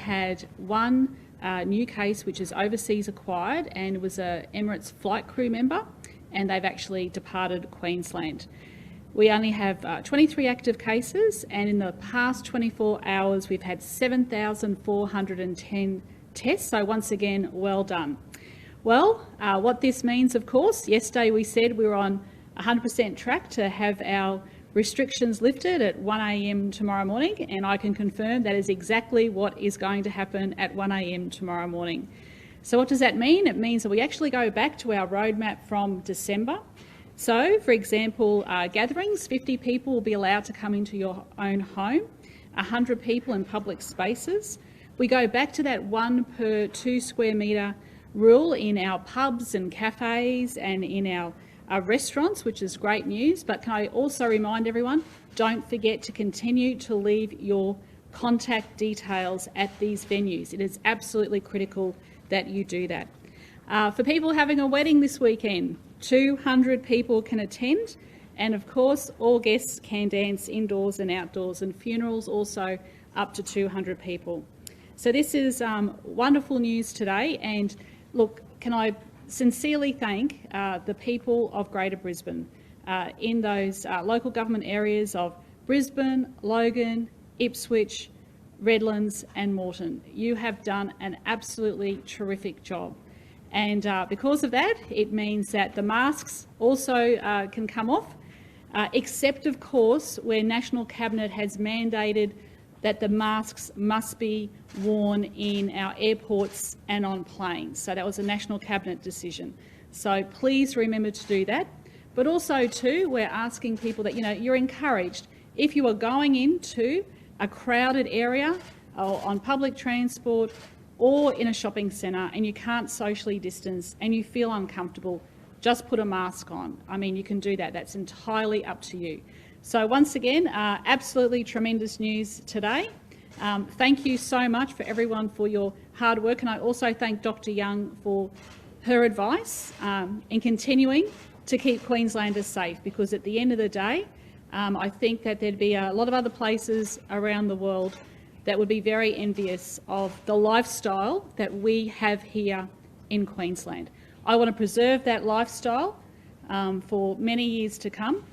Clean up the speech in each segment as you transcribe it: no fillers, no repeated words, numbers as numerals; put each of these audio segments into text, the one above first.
had one new case which is overseas acquired, and it was a Emirates flight crew member, and they've actually departed Queensland. We only have 23 active cases, and in the past 24 hours we've had 7,410 tests, so once again, well done. Well, what this means, of course, yesterday we said we were on 100% track to have our restrictions lifted at 1 a.m. tomorrow morning, and I can confirm that is exactly what is going to happen at 1 a.m. tomorrow morning. So what does that mean? It means that we actually go back to our roadmap from December. So, for example, gatherings, 50 people will be allowed to come into your own home, 100 people in public spaces. We go back to that 1 per 2 square metre rule in our pubs and cafes and in our restaurants, which is great news. But can I also remind everyone, don't forget to continue to leave your contact details at these venues. It is absolutely critical that you do that. For people having a wedding this weekend, 200 people can attend, and of course all guests can dance indoors and outdoors, and funerals also up to 200 people. So this is wonderful news today, and look, can I sincerely thank the people of Greater Brisbane in those local government areas of Brisbane, Logan, Ipswich, Redlands and Moreton. You have done an absolutely terrific job. And because of that, it means that the masks also can come off, except of course where National Cabinet has mandated that the masks must be worn in our airports and on planes. So that was a National Cabinet decision. So please remember to do that. But also too, we're asking people that, you're encouraged, if you are going into a crowded area or on public transport or in a shopping centre and you can't socially distance and you feel uncomfortable, just put a mask on. I mean, you can do that. That's entirely up to you. So once again, absolutely tremendous news today. Thank you so much for everyone for your hard work, and I also thank Dr Young for her advice in continuing to keep Queenslanders safe, because at the end of the day, I think that there'd be a lot of other places around the world that would be very envious of the lifestyle that we have here in Queensland. I want to preserve that lifestyle for many years to come.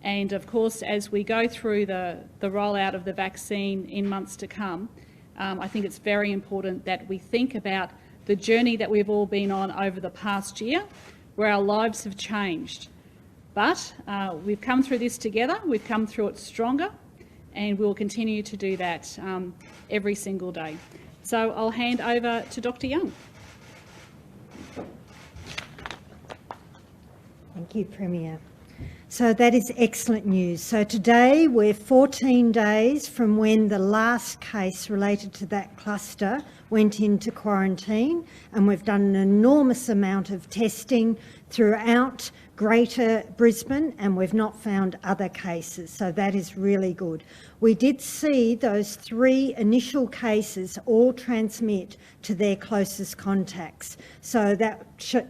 And of course, as we go through the rollout of the vaccine in months to come, I think it's very important that we think about the journey that we've all been on over the past year, where our lives have changed. But we've come through this together, we've come through it stronger, and we'll continue to do that every single day. So I'll hand over to Dr Young. Thank you, Premier. So that is excellent news. So today we're 14 days from when the last case related to that cluster went into quarantine, and we've done an enormous amount of testing throughout Greater Brisbane, and we've not found other cases, so that is really good. We did see those 3 initial cases all transmit to their closest contacts, so that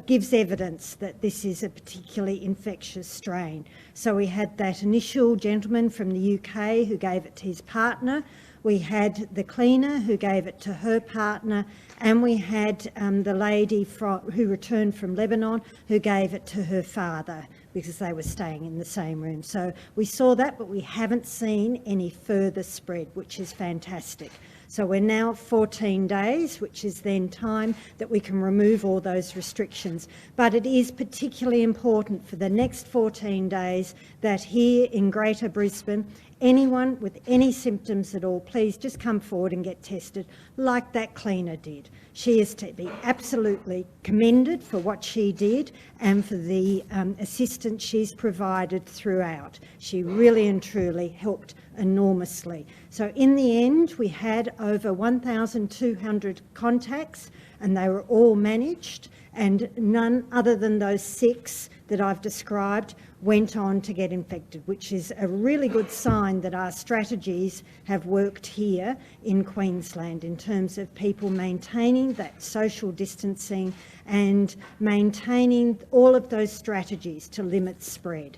gives evidence that this is a particularly infectious strain. So we had that initial gentleman from the UK who gave it to his partner, we had the cleaner who gave it to her partner, and we had the lady who returned from Lebanon who gave it to her father, because they were staying in the same room. So we saw that, but we haven't seen any further spread, which is fantastic. So we're now 14 days, which is then time that we can remove all those restrictions. But it is particularly important for the next 14 days that here in Greater Brisbane, anyone with any symptoms at all, please just come forward and get tested like that cleaner did. She is to be absolutely commended for what she did and for the assistance she's provided throughout. She really and truly helped enormously. So in the end, we had over 1,200 contacts, and they were all managed, and none other than those 6 that I've described went on to get infected, which is a really good sign that our strategies have worked here in Queensland in terms of people maintaining that social distancing and maintaining all of those strategies to limit spread.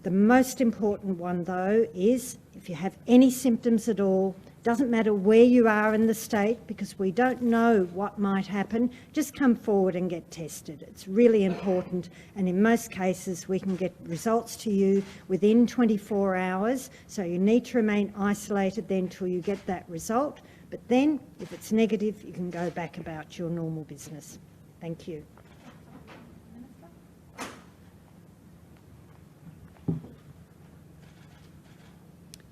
The most important one, though, is if you have any symptoms at all, Doesn't matter where you are in the state, because we don't know what might happen. Just come forward and get tested. It's really important, and in most cases we can get results to you within 24 hours, so you need to remain isolated then till you get that result. But then, if it's negative, you can go back about your normal business. Thank you.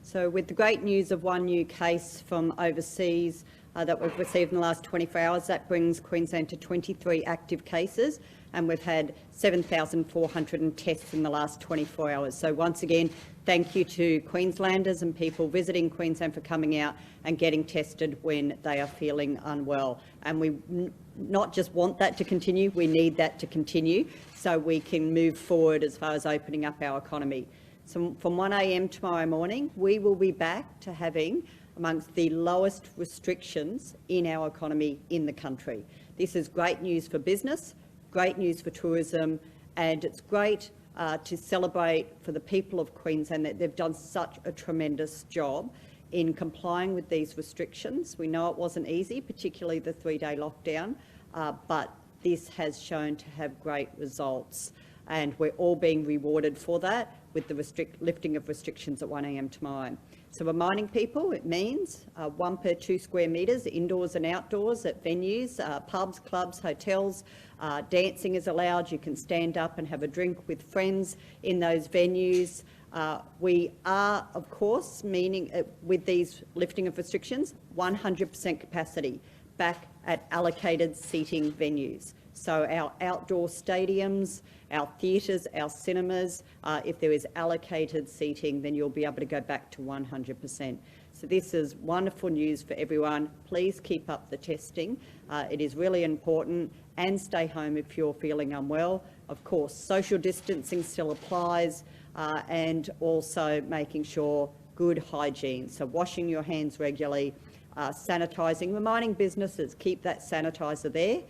So with the great news of one new case from overseas that we've received in the last 24 hours, that brings Queensland to 23 active cases, and we've had 7,400 tests in the last 24 hours. So once again, thank you to Queenslanders and people visiting Queensland for coming out and getting tested when they are feeling unwell. And we not just want that to continue, we need that to continue so we can move forward as far as opening up our economy. So from 1 a.m. tomorrow morning, we will be back to having amongst the lowest restrictions in our economy in the country. This is great news for business, great news for tourism, and it's great to celebrate for the people of Queensland that they've done such a tremendous job in complying with these restrictions. We know it wasn't easy, particularly the 3-day lockdown, but this has shown to have great results, and we're all being rewarded for that with the lifting of restrictions at 1 a.m. tomorrow. So reminding people, it means 1 per 2 square metres, indoors and outdoors at venues, pubs, clubs, hotels. Dancing is allowed. You can stand up and have a drink with friends in those venues. We are, of course, meaning with these lifting of restrictions, 100% capacity back at allocated seating venues. So our outdoor stadiums, our theatres, our cinemas, if there is allocated seating, then you'll be able to go back to 100%. So this is wonderful news for everyone. Please keep up the testing. It is really important, and stay home if you're feeling unwell. Of course, social distancing still applies, and also making sure good hygiene. So washing your hands regularly, sanitising, reminding businesses, keep that sanitiser there.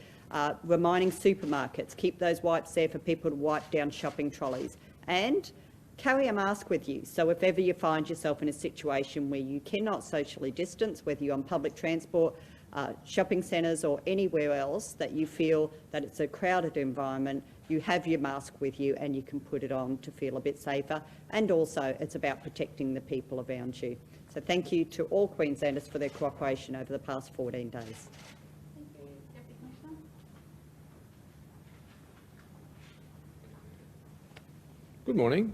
Reminding supermarkets, keep those wipes there for people to wipe down shopping trolleys, and carry a mask with you. So if ever you find yourself in a situation where you cannot socially distance, whether you're on public transport, shopping centres or anywhere else that you feel that it's a crowded environment, you have your mask with you and you can put it on to feel a bit safer. And also it's about protecting the people around you. So thank you to all Queenslanders for their cooperation over the past 14 days. Good morning.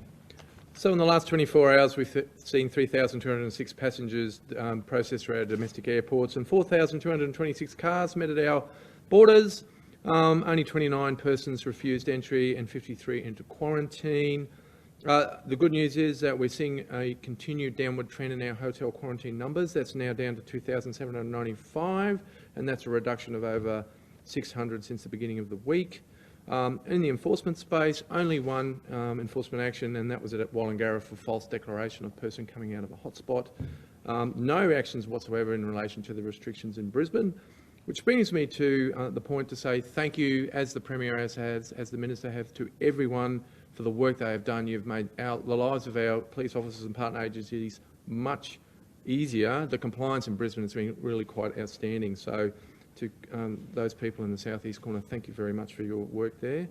So in the last 24 hours, we've seen 3,206 passengers processed through our domestic airports and 4,226 cars met at our borders. Only 29 persons refused entry and 53 into quarantine. The good news is that we're seeing a continued downward trend in our hotel quarantine numbers. That's now down to 2,795, and that's a reduction of over 600 since the beginning of the week. In the enforcement space, only one enforcement action, and that was at Wallangarra for false declaration of person coming out of a hotspot. No actions whatsoever in relation to the restrictions in Brisbane, which brings me to the point to say thank you, as the Premier has, as the Minister have, to everyone for the work they have done. You've made the lives of our police officers and partner agencies much easier. The compliance in Brisbane has been really quite outstanding. So to those people in the southeast corner, thank you very much for your work there.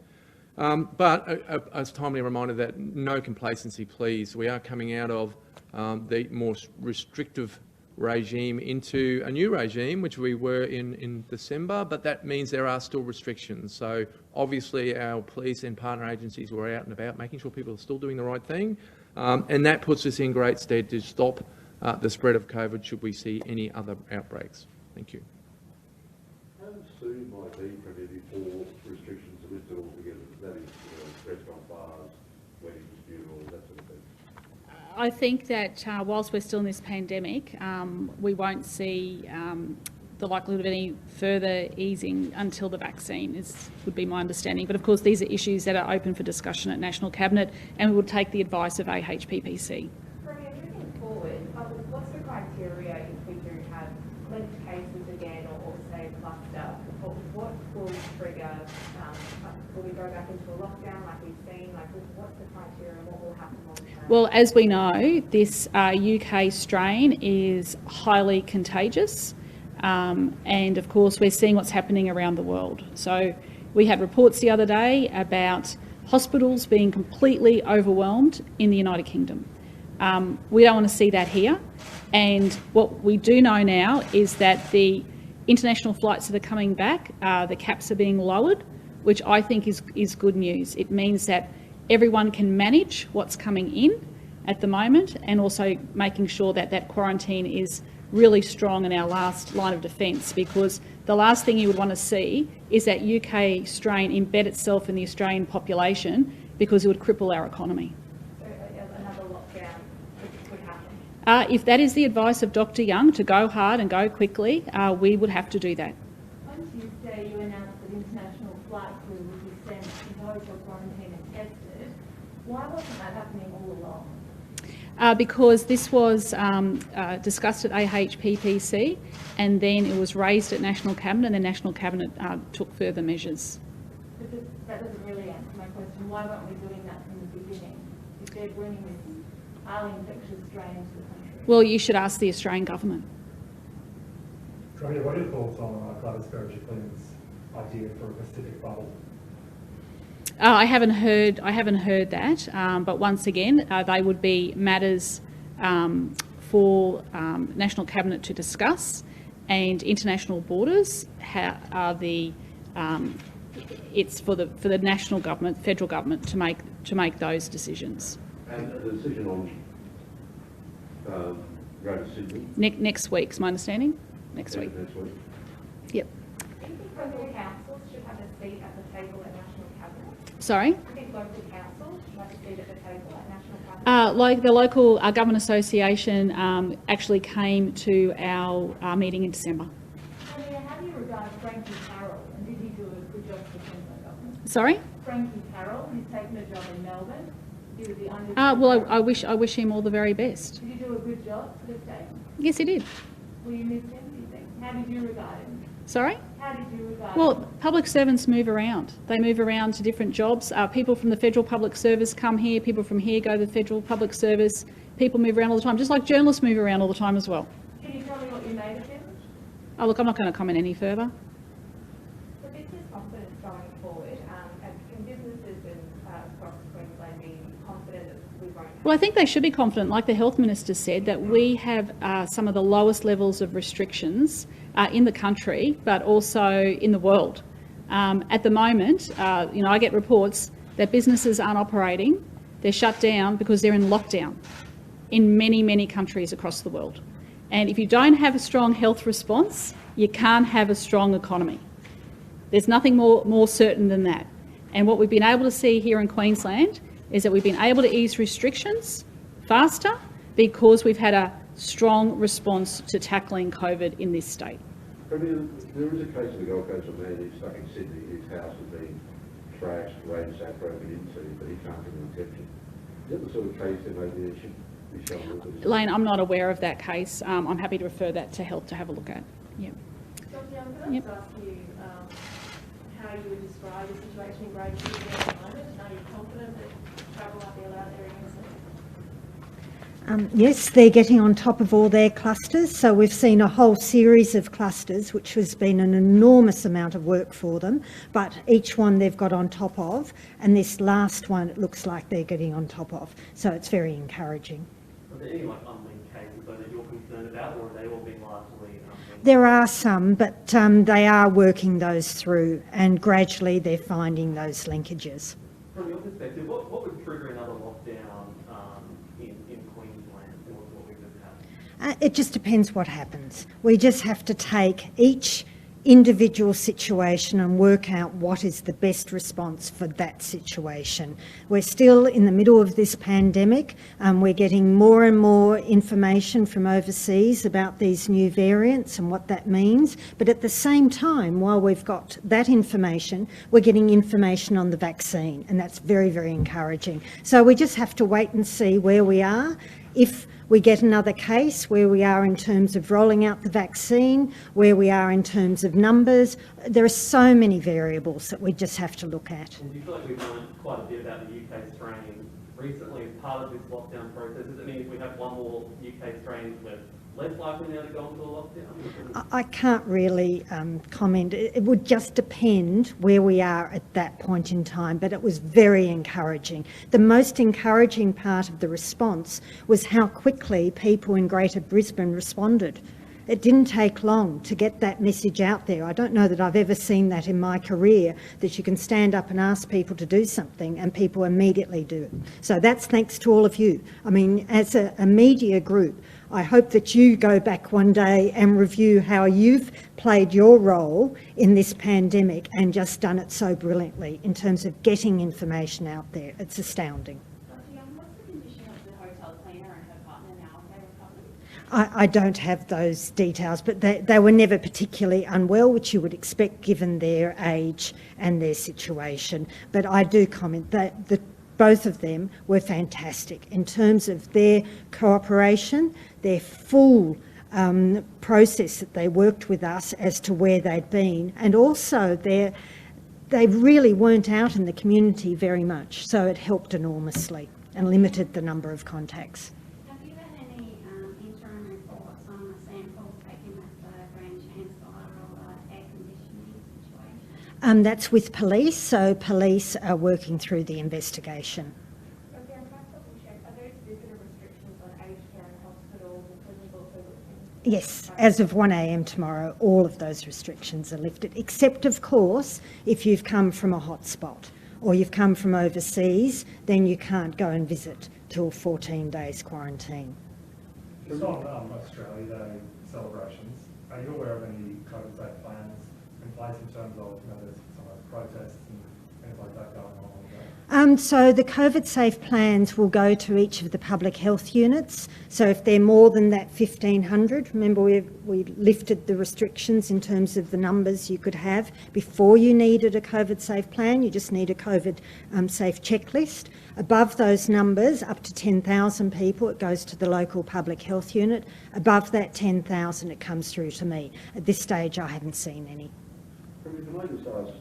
But a timely reminder that no complacency, please. We are coming out of the more restrictive regime into a new regime, which we were in December, but that means there are still restrictions. So obviously our police and partner agencies were out and about making sure people are still doing the right thing, and that puts us in great stead to stop the spread of COVID should we see any other outbreaks. Thank you. How soon might be permitted before restrictions are lifted altogether? That is, restaurant, bars, weddings, funerals, that sort of thing. I think that whilst we're still in this pandemic, we won't see the likelihood of any further easing until the vaccine would be my understanding. But of course, these are issues that are open for discussion at National Cabinet, and we will take the advice of AHPPC. Premier, moving forward, what's the criteria if we do have linked cases again, or say a cluster? What will trigger will we go back into a lockdown like we've seen? Like, what's the criteria and what will happen long term? Well, as we know, this UK strain is highly contagious. And of course, we're seeing what's happening around the world. So we had reports the other day about hospitals being completely overwhelmed in the United Kingdom. We don't want to see that here. And what we do know now is that the international flights that are coming back, the caps are being lowered, which I think is good news. It means that everyone can manage what's coming in at the moment, and also making sure that that quarantine is really strong in our last line of defence, because the last thing you would want to see is that UK strain embed itself in the Australian population, because it would cripple our economy. So another lockdown would happen? If that is the advice of Dr Young, to go hard and go quickly, we would have to do that. On Tuesday, you announced that international flight crew would be sent to hotel quarantine and tested. Why wasn't that happening all along? Because this was discussed at AHPPC, and then it was raised at National Cabinet, and the National Cabinet took further measures. But that doesn't really answer my question. Why weren't we doing that from the beginning? If they're bringing this highly infectious strain into the country? Well, you should ask the Australian government. Trevor, what are your thoughts on Gladys Berejiklian's idea for a Pacific bubble? I haven't heard that, but once again, they would be matters for National Cabinet to discuss, and international borders are it's for the national government, federal government, to make those decisions. And the decision on Greater Sydney? Next week's my understanding. Next week. Next week. Yep. Do you think local councils should have a seat at the table at National Cabinet? Sorry? Do you think local councils should have a seat at the table at National Cabinet? Like the local government association actually came to our meeting in December. Sonia, how do you regard Frankie Carroll, and did he do a good job for the Queensland government? Sorry? Frankie Carroll, who's taken a job in Melbourne. He was the under. Well, I wish him all the very best. Did he do a good job for the state? Yes, he did. Will you miss him, do you think? How did you regard him? Sorry? How did you regard Well, him? public servants move around. They move around to different jobs. People from the federal public service come here. People from here go to the federal public service. People move around all the time, just like journalists move around all the time as well. Can you tell me what you made of him? Oh, look, I'm not going to comment any further. The business confidence going forward, and can businesses across Queensland be confident that we won't? Well, I think they should be confident, like the Health Minister said, that we have some of the lowest levels of restrictions in the country, but also in the world. At the moment, I get reports that businesses aren't operating. They're shut down because they're in lockdown in many, many countries across the world. And if you don't have a strong health response, you can't have a strong economy. There's nothing more certain than that. And what we've been able to see here in Queensland is that we've been able to ease restrictions faster because we've had a strong response to tackling COVID in this state. There is a case in the Gold Coast of a man who's stuck in Sydney. His house has been trashed, ransacked, broken into, but he can't get an exemption. Is that the sort of case that maybe they should be shown a look at? Lane, I'm not aware of that case. I'm happy to refer that to health to have a look at. Yeah. Dr. Young, can I just ask you how you would describe the situation in Greater Brisbane at the moment? Are you confident that travel might be allowed there again soon? Yes, they're getting on top of all their clusters. So we've seen a whole series of clusters, which has been an enormous amount of work for them. But each one they've got on top of, and this last one it looks like they're getting on top of. So it's very encouraging. Are there any unlinked cases though that you're concerned about, or are they all being largely unlinked? There are some, but they are working those through, and gradually they're finding those linkages. From your perspective, what would trigger another lockdown in Queensland or what we've just had? It just depends what happens. We just have to take each individual situation and work out what is the best response for that situation. We're still in the middle of this pandemic. We're getting more and more information from overseas about these new variants and what that means. But at the same time, while we've got that information, we're getting information on the vaccine, and that's very, very encouraging. So we just have to wait and see where we are If we get another case, where we are in terms of rolling out the vaccine, where we are in terms of numbers, there are so many variables that we just have to look at. And do you feel like we've learned quite a bit about the UK strain recently as part of this lockdown process? Does it mean if we have one more UK strain, we're less likely now to go into a lockdown? I can't really comment. It would just depend where we are at that point in time, but it was very encouraging. The most encouraging part of the response was how quickly people in Greater Brisbane responded. It didn't take long to get that message out there. I don't know that I've ever seen that in my career, that you can stand up and ask people to do something and people immediately do it. So that's thanks to all of you. I mean, as a media group, I hope that you go back one day and review how you've played your role in this pandemic and just done it so brilliantly in terms of getting information out there. It's astounding. Dr. Young, what's the condition of the hotel cleaner and her partner now? Have they recovered? I don't have those details, but they were never particularly unwell, which you would expect given their age and their situation. But I do comment that both of them were fantastic in terms of their cooperation, their full process that they worked with us as to where they'd been, and also they really weren't out in the community very much, so it helped enormously and limited the number of contacts. Have you had any interim reports on the samples taken at the Grand Chancellor or air conditioning situation? That's with police, so police are working through the investigation. Okay, I'm trying to double check. Are there visitor restrictions on aged care in hospitals and prisons also lifting? Yes, as of 1 a.m. tomorrow, all of those restrictions are lifted, except of course if you've come from a hotspot or you've come from overseas, then you can't go and visit till 14 days quarantine. Just on Australia Day celebrations, are you aware of any COVID safe plans in place in terms of, there's some of those protests and things like that going on? So the COVID safe plans will go to each of the public health units. So if they're more than that 1,500, remember we lifted the restrictions in terms of the numbers you could have before you needed a COVID safe plan. You just need a COVID safe checklist. Above those numbers, up to 10,000 people, it goes to the local public health unit. Above that 10,000, it comes through to me. At this stage, I haven't seen any. Can I just ask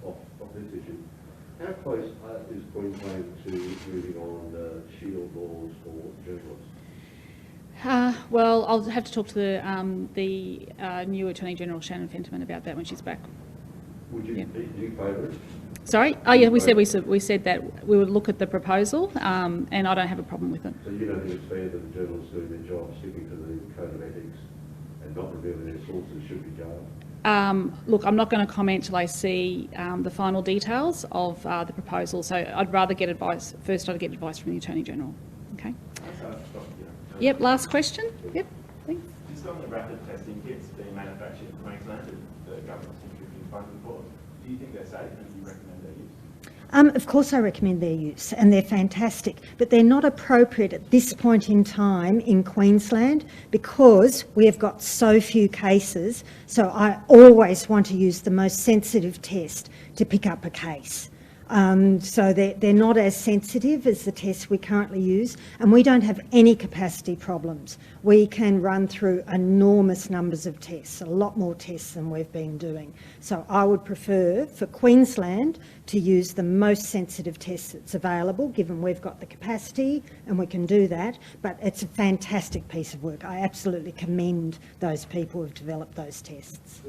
off this issue, how close is Queensland to moving on shield laws for journalists? Well, I'll have to talk to the new Attorney General, Shannon Fentiman, about that when she's back. Would you, do you favour it? Sorry? Oh yeah, we said that we would look at the proposal, and I don't have a problem with it. So you don't think it's fair that the journalists doing their job, sticking to the code of ethics and not revealing their sources should be jailed? Look, I'm not going to comment till I see the final details of the proposal, so I'd rather get advice. First, I'd get advice from the Attorney General. Okay? Yep, last question. Yep, thanks. Just on the rapid testing kits being manufactured in Queensland that the government's contributing funding for, do you think they're safe and do you recommend their use? Of course I recommend their use, and they're fantastic, but they're not appropriate at this point in time in Queensland because we have got so few cases, so I always want to use the most sensitive test to pick up a case. So they're not as sensitive as the tests we currently use, and we don't have any capacity problems. We can run through enormous numbers of tests, a lot more tests than we've been doing. So I would prefer for Queensland to use the most sensitive test that's available, given we've got the capacity and we can do that, but it's a fantastic piece of work. I absolutely commend those people who've developed those tests.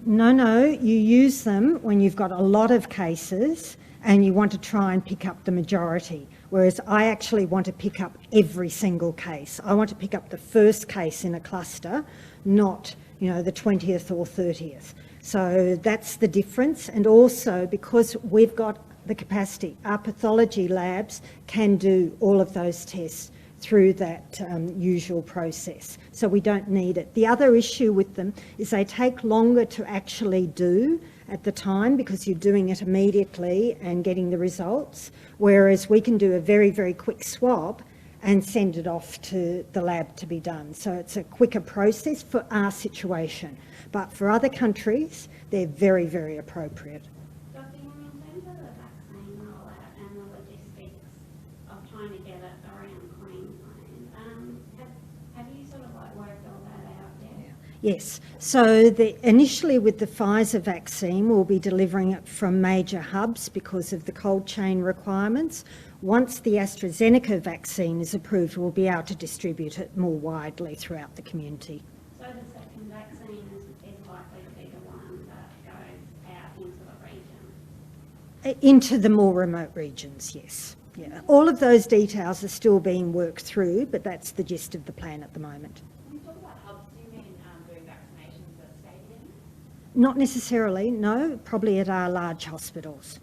No, you use them when you've got a lot of cases and you want to try and pick up the majority, whereas I actually want to pick up every single case. I want to pick up the first case in a cluster, not, the 20th or 30th. So that's the difference, and also because we've got the capacity, our pathology labs can do all of those tests through that usual process. So we don't need it. The other issue with them is they take longer to actually do at the time because you're doing it immediately and getting the results, whereas we can do a very, very quick swab and send it off to the lab to be done. So it's a quicker process for our situation. But for other countries, they're very, very appropriate. Dr. Young, in terms of Yes. So initially with the Pfizer vaccine, we'll be delivering it from major hubs because of the cold chain requirements. Once the AstraZeneca vaccine is approved, we'll be able to distribute it more widely throughout the community. So the second vaccine is likely to be the one that goes out into the region? Into the more remote regions, yes. Yeah. All of those details are still being worked through, but that's the gist of the plan at the moment. When you talk about hubs, do you mean doing vaccinations at stadiums? Not necessarily, no, probably at our large hospitals.